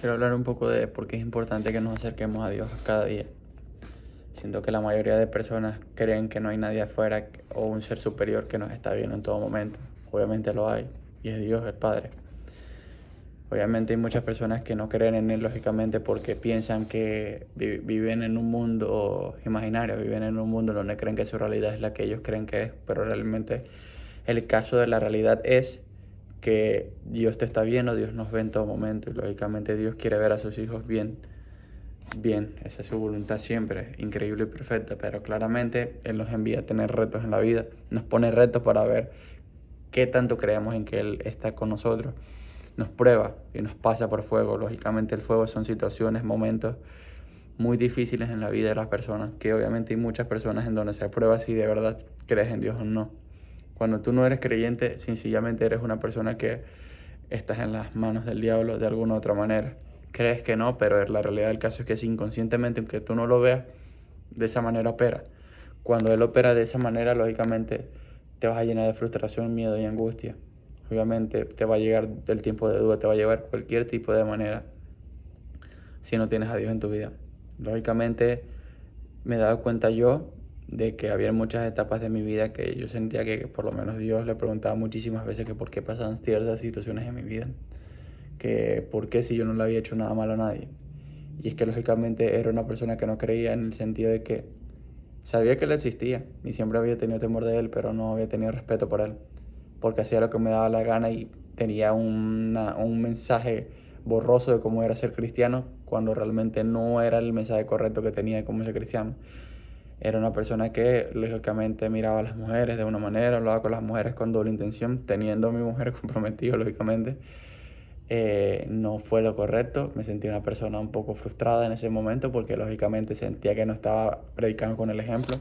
quiero hablar un poco de por qué es importante que nos acerquemos a Dios cada día. Siento que la mayoría de personas creen que no hay nadie afuera o un ser superior que nos está viendo en todo momento. Obviamente lo hay, y es Dios, el Padre. Obviamente hay muchas personas que no creen en Él, lógicamente, porque piensan que viven en un mundo imaginario, viven en un mundo donde creen que su realidad es la que ellos creen que es, pero realmente el caso de la realidad es que Dios te está viendo, Dios nos ve en todo momento y lógicamente Dios quiere ver a sus hijos bien. Esa es su voluntad siempre, increíble y perfecta, pero claramente Él nos envía a tener retos en la vida, nos pone retos para ver qué tanto creemos en que Él está con nosotros, nos prueba y nos pasa por fuego. Lógicamente el fuego son situaciones, momentos muy difíciles en la vida de las personas, que obviamente hay muchas personas en donde se prueba si de verdad crees en Dios o no. Cuando tú no eres creyente, sencillamente eres una persona que estás en las manos del diablo de alguna u otra manera. Crees que no, pero la realidad del caso es que inconscientemente, aunque tú no lo veas, de esa manera opera. Cuando Él opera de esa manera, lógicamente te vas a llenar de frustración, miedo y angustia. Obviamente te va a llegar el tiempo de duda, te va a llevar cualquier tipo de manera si no tienes a Dios en tu vida. Lógicamente me he dado cuenta yo de que había muchas etapas de mi vida que yo sentía que por lo menos Dios le preguntaba muchísimas veces que por qué pasaban ciertas situaciones en mi vida, que por qué si yo no le había hecho nada malo a nadie. Y es que lógicamente era una persona que no creía en el sentido de que sabía que Él existía y siempre había tenido temor de Él, pero no había tenido respeto por Él, porque hacía lo que me daba la gana y tenía un mensaje borroso de cómo era ser cristiano, cuando realmente no era el mensaje correcto que tenía de cómo ser cristiano. Era una persona que lógicamente miraba a las mujeres de una manera, hablaba con las mujeres con doble intención, teniendo a mi mujer comprometida lógicamente. No fue lo correcto, me sentí una persona un poco frustrada en ese momento porque lógicamente sentía que no estaba predicando con el ejemplo.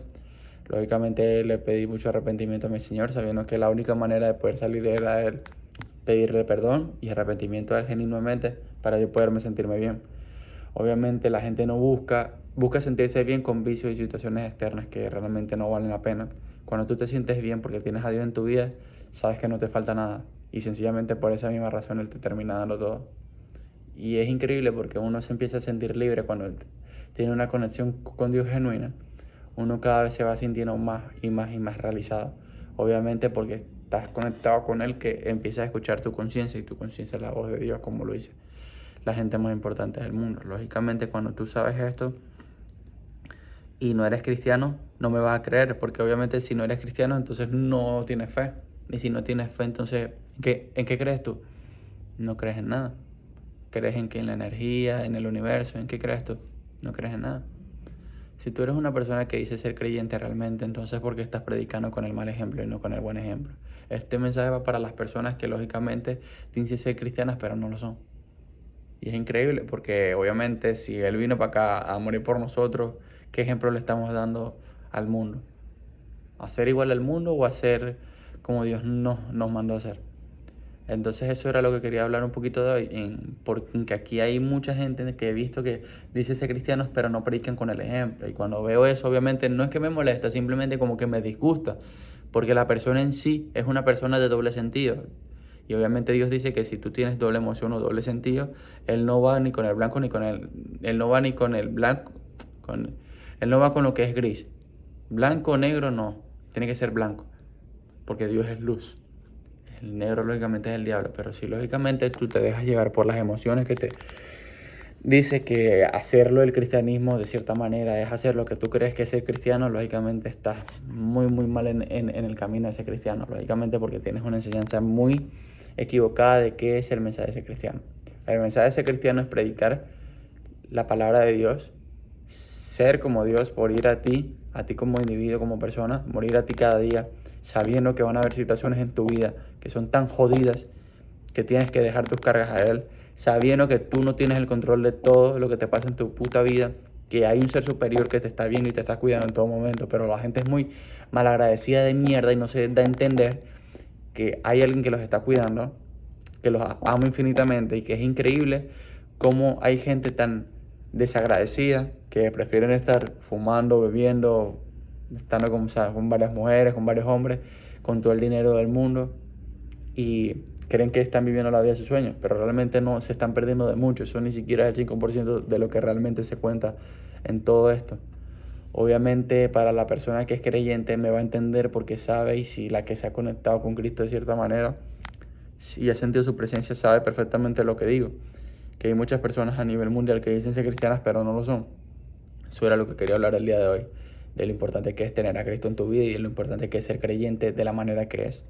Lógicamente le pedí mucho arrepentimiento a mi Señor, sabiendo que la única manera de poder salir era Él, pedirle perdón y arrepentimiento a Él genuinamente para yo poderme sentirme bien. Obviamente la gente no busca sentirse bien con vicios y situaciones externas que realmente no valen la pena. Cuando tú te sientes bien porque tienes a Dios en tu vida, sabes que no te falta nada. Y sencillamente por esa misma razón Él te termina dando todo. Y es increíble porque uno se empieza a sentir libre cuando tiene una conexión con Dios genuina. Uno cada vez se va sintiendo más y más y más realizado. Obviamente porque estás conectado con Él, que empiezas a escuchar tu conciencia y tu conciencia es la voz de Dios, como lo dice la gente más importante del mundo. Lógicamente cuando tú sabes esto y no eres cristiano, no me vas a creer, porque obviamente si no eres cristiano, entonces no tienes fe. Y si no tienes fe, entonces, ¿en qué crees tú? No crees en nada. ¿Crees en qué? En la energía, en el universo? ¿En qué crees tú? No crees en nada. Si tú eres una persona que dice ser creyente realmente, entonces ¿por qué estás predicando con el mal ejemplo y no con el buen ejemplo? Este mensaje va para las personas que lógicamente dicen ser cristianas pero no lo son. Y es increíble porque obviamente si Él vino para acá a morir por nosotros, ¿qué ejemplo le estamos dando al mundo? ¿A ser igual al mundo o a ser como Dios nos mandó a hacer? Entonces eso era lo que quería hablar un poquito de hoy, porque aquí hay mucha gente que he visto que dice ser cristianos pero no predican con el ejemplo. Y cuando veo eso, obviamente no es que me molesta, simplemente como que me disgusta, porque la persona en sí es una persona de doble sentido. Y obviamente Dios dice que si tú tienes doble emoción o doble sentido, Él no va ni con el blanco ni con Él no va ni con el blanco, Él no va con lo que es gris. Blanco o negro no, tiene que ser blanco, porque Dios es luz. El negro lógicamente es el diablo, pero si lógicamente tú te dejas llevar por las emociones que te dice que hacerlo el cristianismo de cierta manera es hacer lo que tú crees que es ser cristiano, lógicamente estás muy muy mal en el camino de ser cristiano, lógicamente porque tienes una enseñanza muy equivocada de qué es el mensaje de ser cristiano. El mensaje de ser cristiano es predicar la palabra de Dios, ser como Dios, morir a ti como individuo, como persona, morir a ti cada día, sabiendo que van a haber situaciones en tu vida que son tan jodidas que tienes que dejar tus cargas a Él, sabiendo que tú no tienes el control de todo lo que te pasa en tu puta vida, que hay un ser superior que te está viendo y te está cuidando en todo momento, pero la gente es muy malagradecida de mierda y no se da a entender que hay alguien que los está cuidando, que los ama infinitamente y que es increíble cómo hay gente tan desagradecida que prefieren estar fumando, bebiendo, estando con varias mujeres, con varios hombres, con todo el dinero del mundo y creen que están viviendo la vida de sus sueños, pero realmente no, se están perdiendo de mucho. Eso ni siquiera es el 5% de lo que realmente se cuenta en todo esto. Obviamente para la persona que es creyente me va a entender porque sabe, y si la que se ha conectado con Cristo de cierta manera, si ha sentido su presencia, sabe perfectamente lo que digo. Que hay muchas personas a nivel mundial que dicen ser cristianas pero no lo son. Eso era lo que quería hablar el día de hoy, de lo importante que es tener a Cristo en tu vida y de lo importante que es ser creyente de la manera que es.